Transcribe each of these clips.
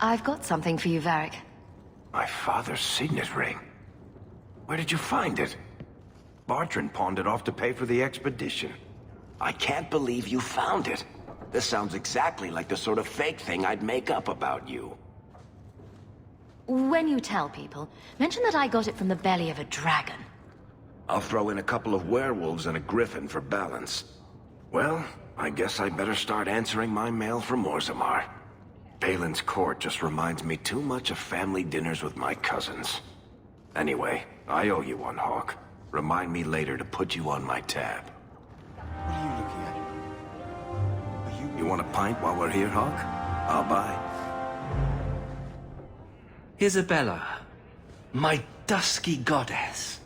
I've got something for you, Varric. My father's signet ring. Where did you find it? Bartrand pawned it off to pay for the expedition. I can't believe you found it. This sounds exactly like the sort of fake thing I'd make up about you. When you tell people, mention that I got it from the belly of a dragon. I'll throw in a couple of werewolves and a griffin for balance. Well, I guess I better start answering my mail from Orzammar. Balin's court just reminds me too much of family dinners with my cousins. Anyway, I owe you one, Hawk. Remind me later to put you on my tab. What are you looking at? Are you... You want a pint while we're here, Hawk? I'll buy. Isabella, my dusky goddess.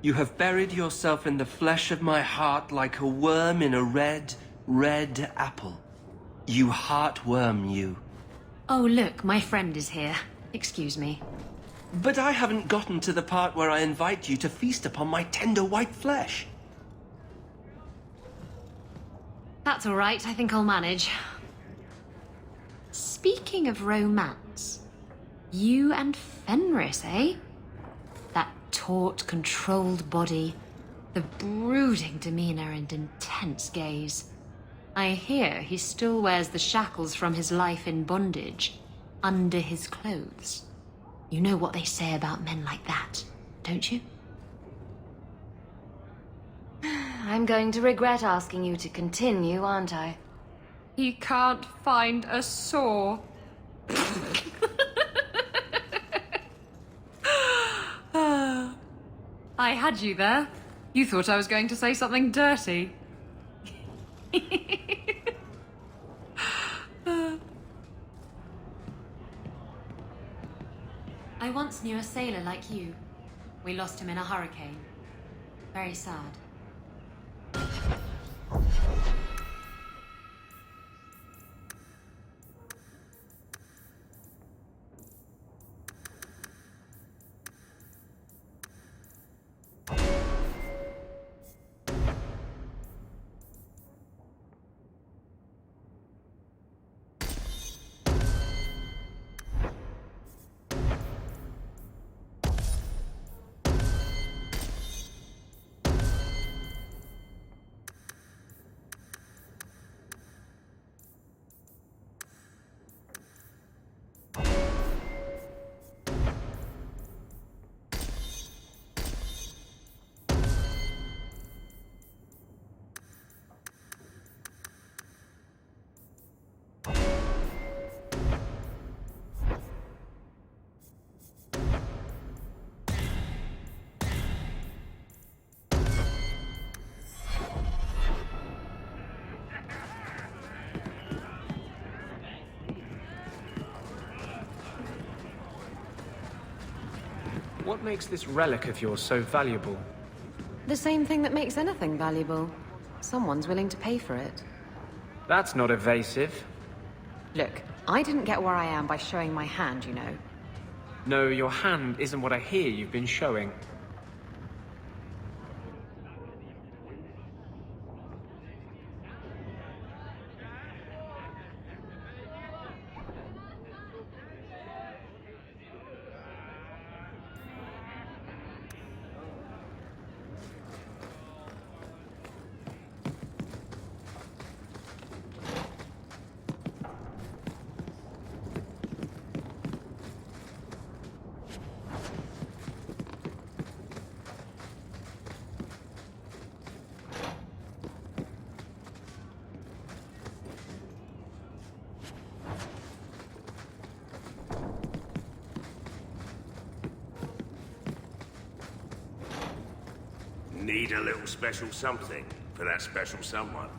You have buried yourself in the flesh of my heart like a worm in a red, red apple. You heartworm, you. Oh, look, my friend is here. Excuse me. But I haven't gotten to the part where I invite you to feast upon my tender white flesh. That's all right, I think I'll manage. Speaking of romance, you and Fenris, eh? That taut, controlled body, the brooding demeanor and intense gaze. I hear he still wears the shackles from his life in bondage under his clothes. You know what they say about men like that, don't you? I'm going to regret asking you to continue, aren't I? He can't find a saw. I had you there. You thought I was going to say something dirty. I once knew a sailor like you. We lost him in a hurricane. Very sad. What makes this relic of yours so valuable? The same thing that makes anything valuable. Someone's willing to pay for it. That's not evasive. Look, I didn't get where I am by showing my hand, you know. No, your hand isn't what I hear you've been showing. Need a little special something for that special someone.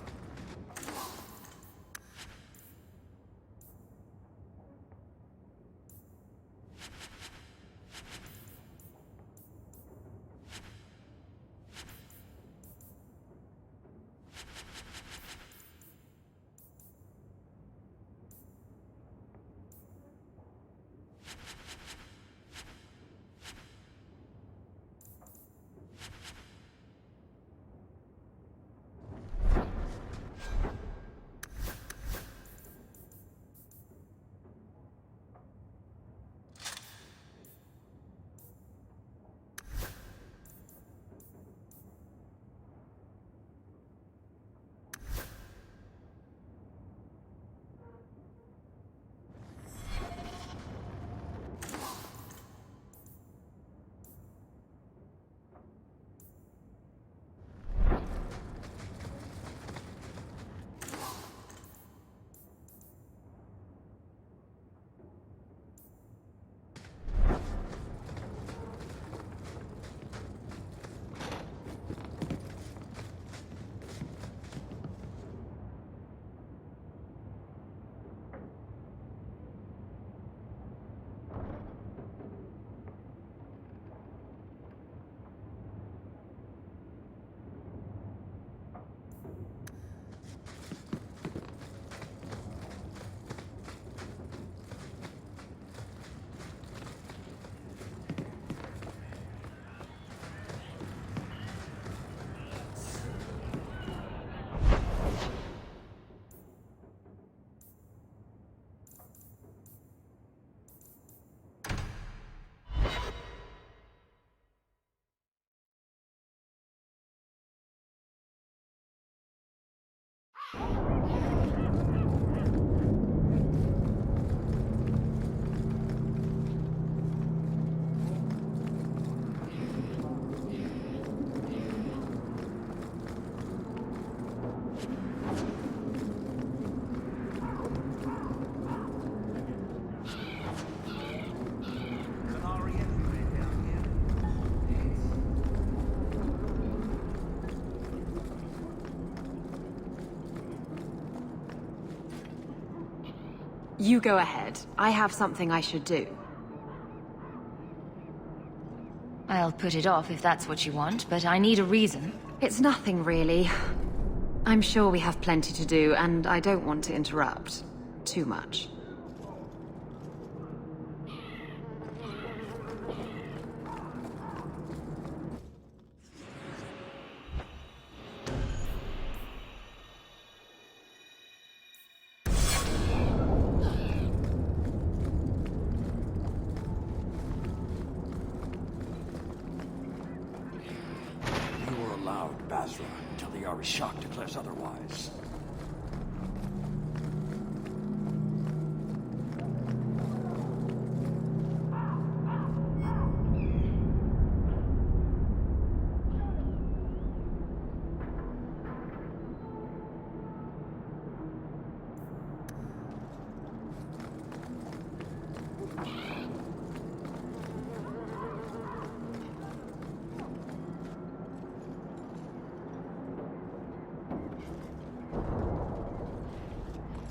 You go ahead. I have something I should do. I'll put it off if that's what you want, but I need a reason. It's nothing, really. I'm sure we have plenty to do, and I don't want to interrupt too much. Basra until the Arishok declares otherwise.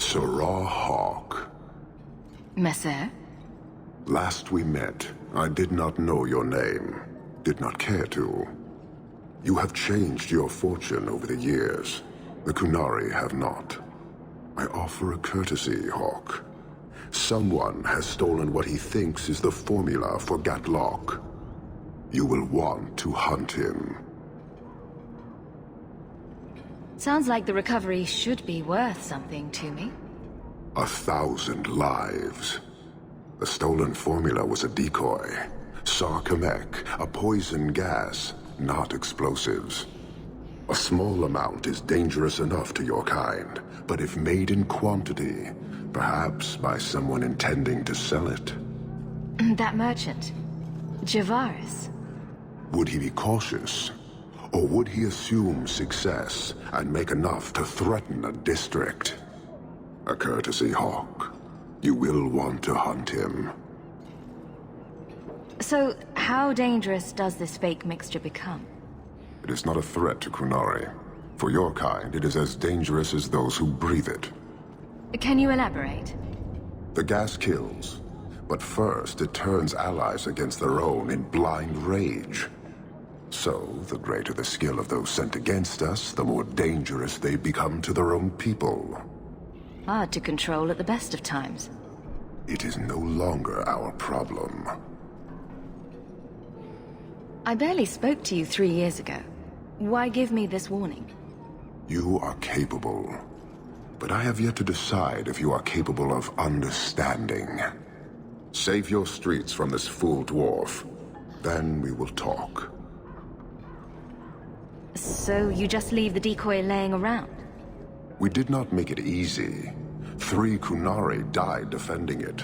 Sarah Hawk. Messer? Last we met, I did not know your name. Did not care to. You have changed your fortune over the years. The Kunari have not. I offer a courtesy, Hawk. Someone has stolen what he thinks is the formula for Gatlock. You will want to hunt him. Sounds like the recovery should be worth something to me. 1,000 lives. The stolen formula was a decoy. Sarkamek, a poison gas, not explosives. A small amount is dangerous enough to your kind, but if made in quantity, perhaps by someone intending to sell it. That merchant, Javaris. Would he be cautious? Or would he assume success and make enough to threaten a district? A courtesy, Hawk. You will want to hunt him. So, how dangerous does this fake mixture become? It is not a threat to Kunari. For your kind, it is as dangerous as those who breathe it. Can you elaborate? The gas kills, but first it turns allies against their own in blind rage. So, the greater the skill of those sent against us, the more dangerous they become to their own people. Hard to control at the best of times. It is no longer our problem. I barely spoke to you 3 years ago. Why give me this warning? You are capable. But I have yet to decide if you are capable of understanding. Save your streets from this fool dwarf. Then we will talk. So you just leave the decoy laying around? We did not make it easy. 3 Kunari died defending it.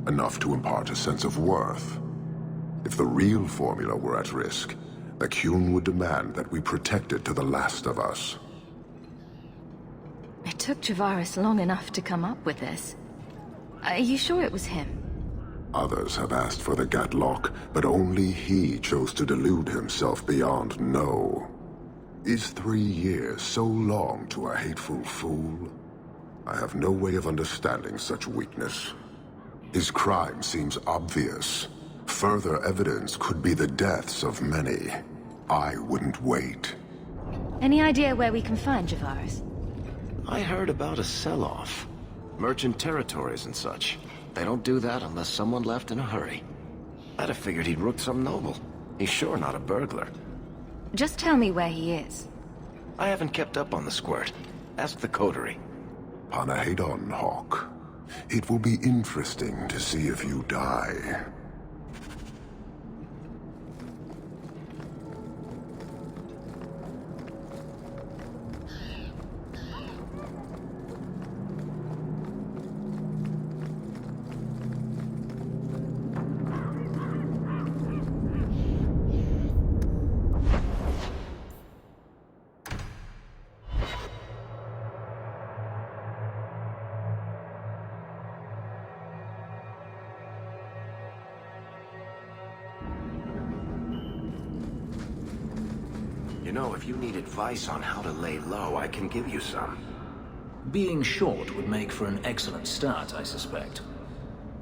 Enough to impart a sense of worth. If the real formula were at risk, the Qun would demand that we protect it to the last of us. It took Javaris long enough to come up with this. Are you sure it was him? Others have asked for the Gatlock, but only he chose to delude himself beyond no. Is 3 years so long to a hateful fool? I have no way of understanding such weakness. His crime seems obvious. Further evidence could be the deaths of many. I wouldn't wait. Any idea where we can find Javaris? I heard about a sell-off. Merchant territories and such. They don't do that unless someone left in a hurry. I'd have figured he'd rooked some noble. He's sure not a burglar. Just tell me where he is. I haven't kept up on the squirt. Ask the coterie. Panahedon, Hawk. It will be interesting to see if you die. You know, if you need advice on how to lay low, I can give you some. Being short would make for an excellent start, I suspect.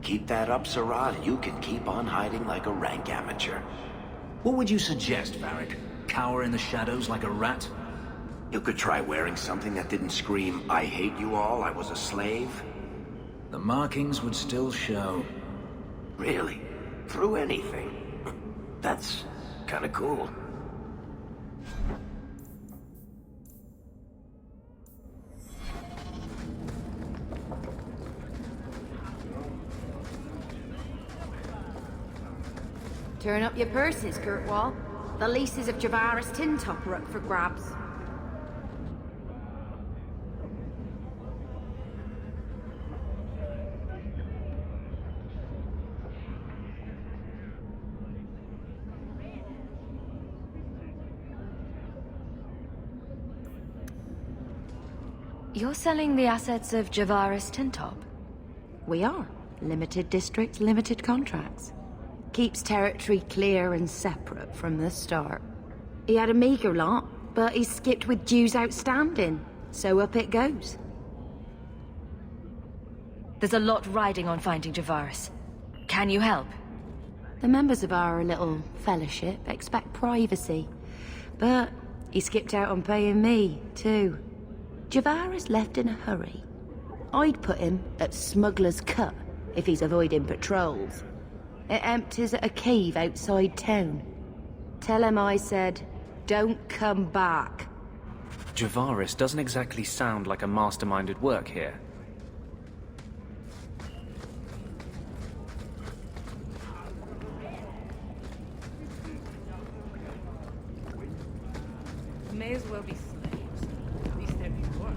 Keep that up, Sirrah, and you can keep on hiding like a rank amateur. What would you suggest, Varric? Cower in the shadows like a rat? You could try wearing something that didn't scream, "I hate you all, I was a slave." The markings would still show. Really? Through anything? That's kinda cool. Turn up your purses, Kurtwall. The leases of Javaris Tintop are up for grabs. You're selling the assets of Javaris Tintop? We are. Limited districts, limited contracts. Keeps territory clear and separate from the start. He had a meager lot, but he skipped with dues outstanding, so up it goes. There's a lot riding on finding Javaris. Can you help? The members of our little fellowship expect privacy, but he skipped out on paying me, too. Javaris left in a hurry. I'd put him at Smuggler's Cut if he's avoiding patrols. It empties at a cave outside town. Tell him I said, don't come back. Javaris doesn't exactly sound like a mastermind at work here. May as well be slaves. At least they're pure.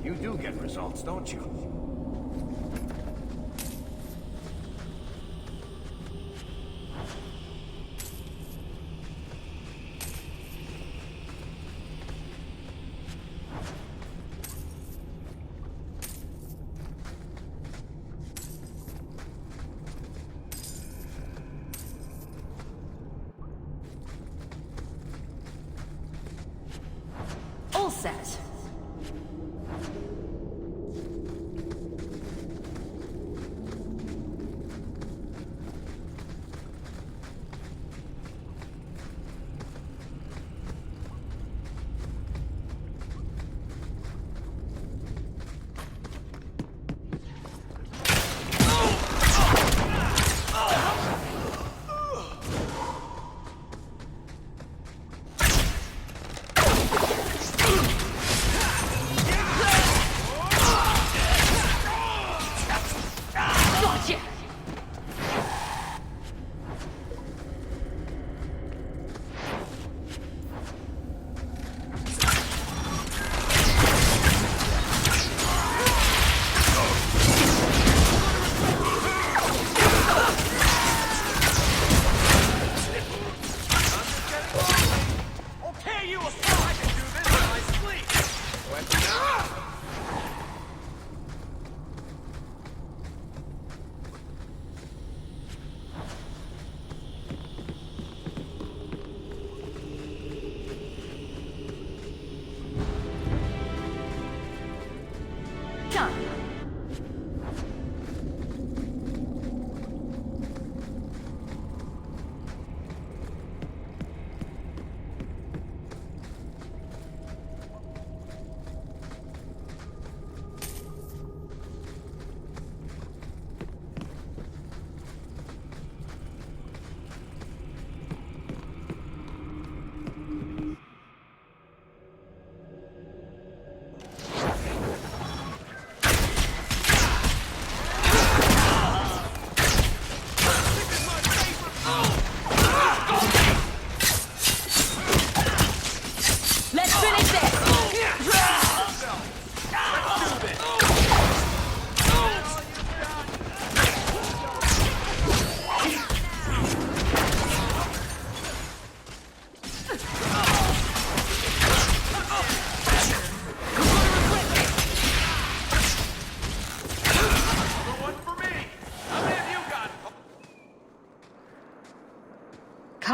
You do get results, don't you? All set.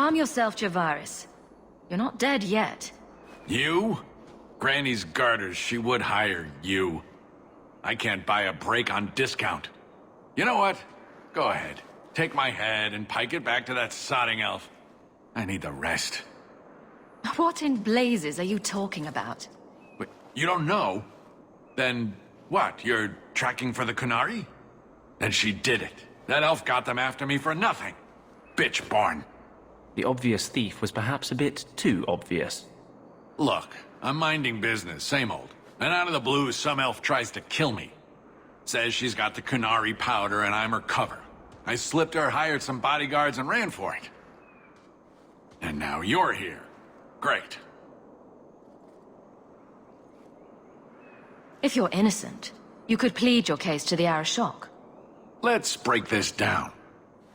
Calm yourself, Javaris. You're not dead yet. You? Granny's garters, she would hire you. I can't buy a break on discount. You know what? Go ahead. Take my head and pike it back to that sodding elf. I need the rest. What in blazes are you talking about? Wait, you don't know? Then what? You're tracking for the Kunari? Then she did it. That elf got them after me for nothing. Bitch born. The obvious thief was perhaps a bit too obvious. Look, I'm minding business, same old. And out of the blue, some elf tries to kill me. Says she's got the Kunari powder and I'm her cover. I slipped her, hired some bodyguards, and ran for it. And now you're here. Great. If you're innocent, you could plead your case to the Arashok. Let's break this down.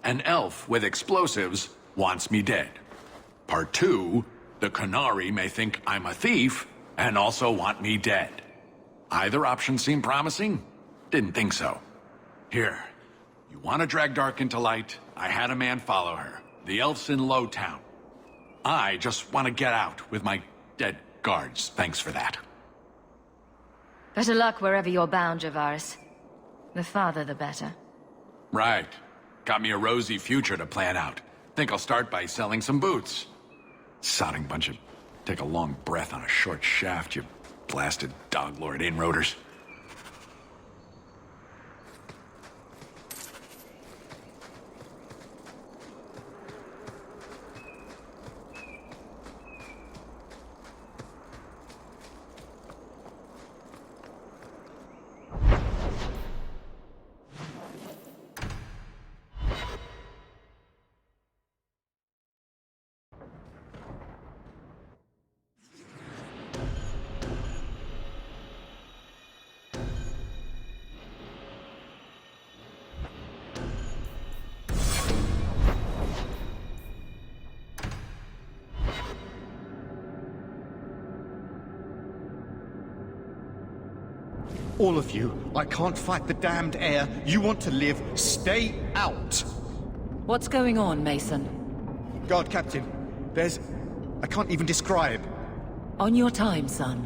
An elf with explosives wants me dead. Part 2, the Kunari may think I'm a thief and also want me dead. Either option seem promising? Didn't think so. Here, you want to drag Dark into light? I had a man follow her. The elf's in Lowtown. I just want to get out with my dead guards. Thanks for that. Better luck wherever you're bound, Javaris. The farther, the better. Right. Got me a rosy future to plan out. Think I'll start by selling some boots. Sodding bunch of... Take a long breath on a short shaft, you blasted dog-lord inroaders. All of you, I can't fight the damned air. You want to live, stay out. What's going on, Mason? Guard Captain, there's... I can't even describe. On your time, son.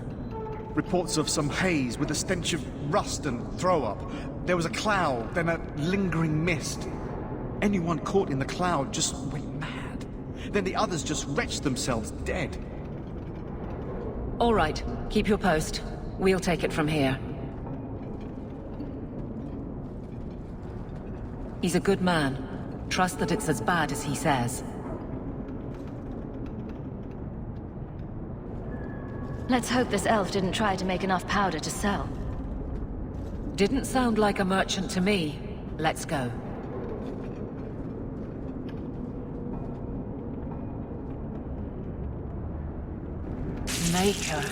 Reports of some haze with a stench of rust and throw-up. There was a cloud, then a lingering mist. Anyone caught in the cloud just went mad. Then the others just wretched themselves dead. All right, keep your post. We'll take it from here. He's a good man. Trust that it's as bad as he says. Let's hope this elf didn't try to make enough powder to sell. Didn't sound like a merchant to me. Let's go. Maker.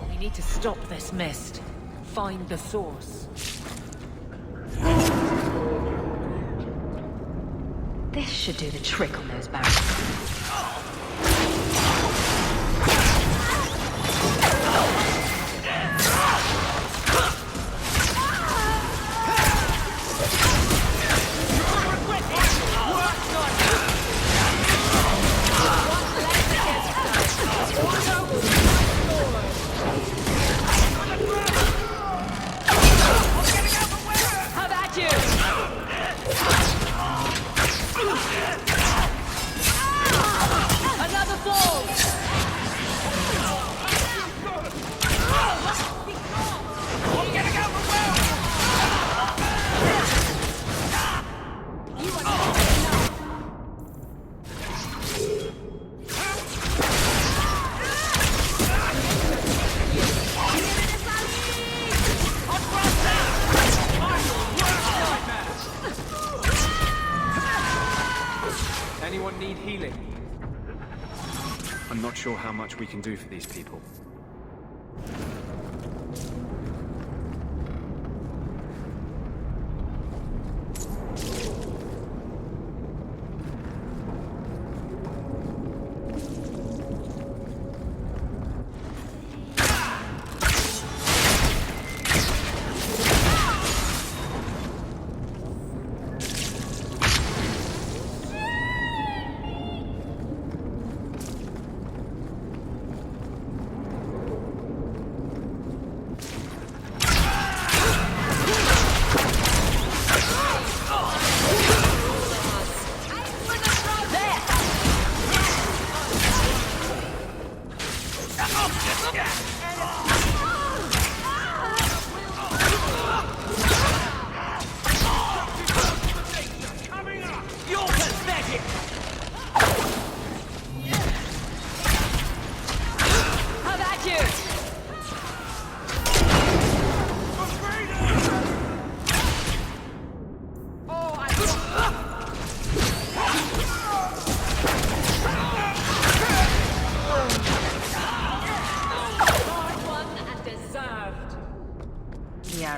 We need to stop this mist. Find the source. This should do the trick on those barrels. Anyone need healing? I'm not sure how much we can do for these people.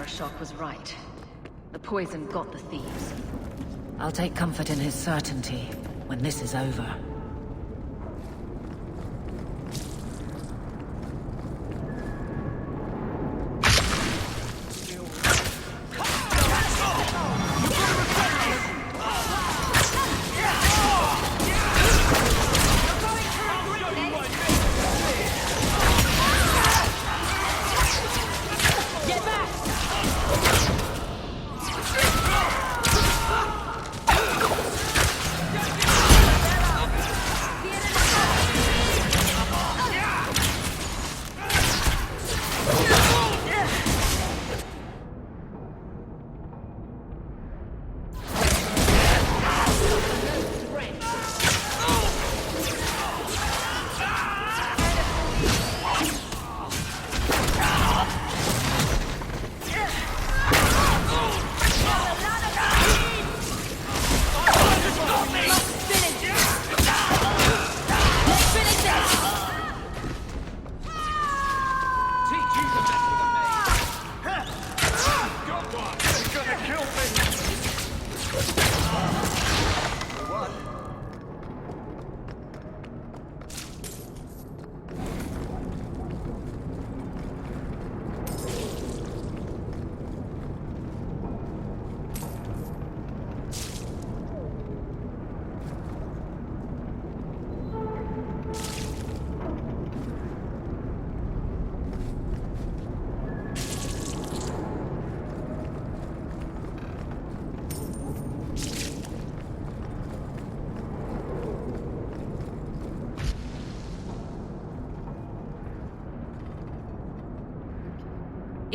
Shock was right. The poison got the thieves. I'll take comfort in his certainty when this is over.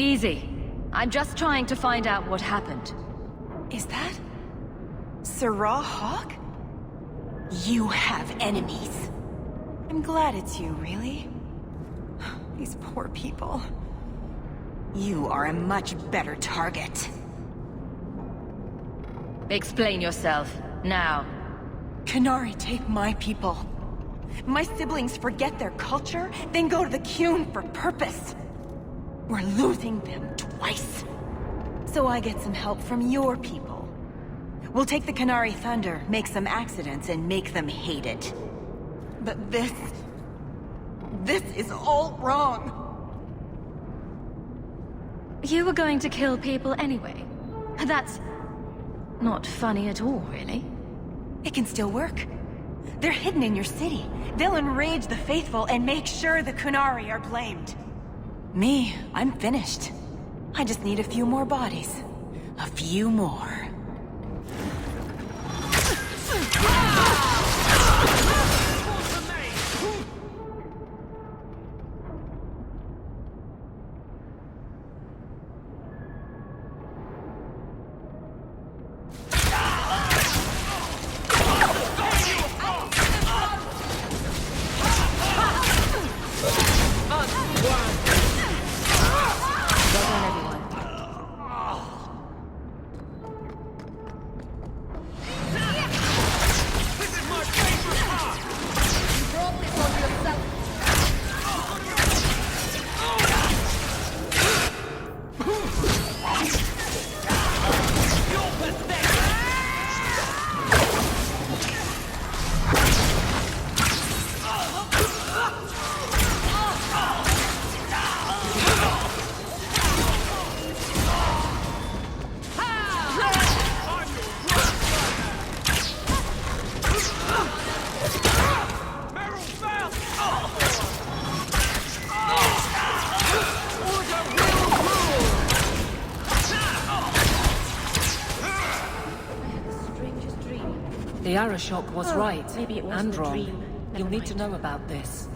Easy. I'm just trying to find out what happened. Is that... Sirrah Hawk? You have enemies. I'm glad it's you, really. These poor people. You are a much better target. Explain yourself, now. Qunari take my people. My siblings forget their culture, then go to the Qun for purpose. We're losing them twice. So I get some help from your people. We'll take the Qunari Thunder, make some accidents, and make them hate it. But this is all wrong. You were going to kill people anyway. That's not funny at all, really. It can still work. They're hidden in your city. They'll enrage the faithful and make sure the Qunari are blamed. Me, I'm finished. I just need a few more bodies. A few more. The Arashok was right. Maybe it wasn't and a wrong. dream. You'll need to know about this.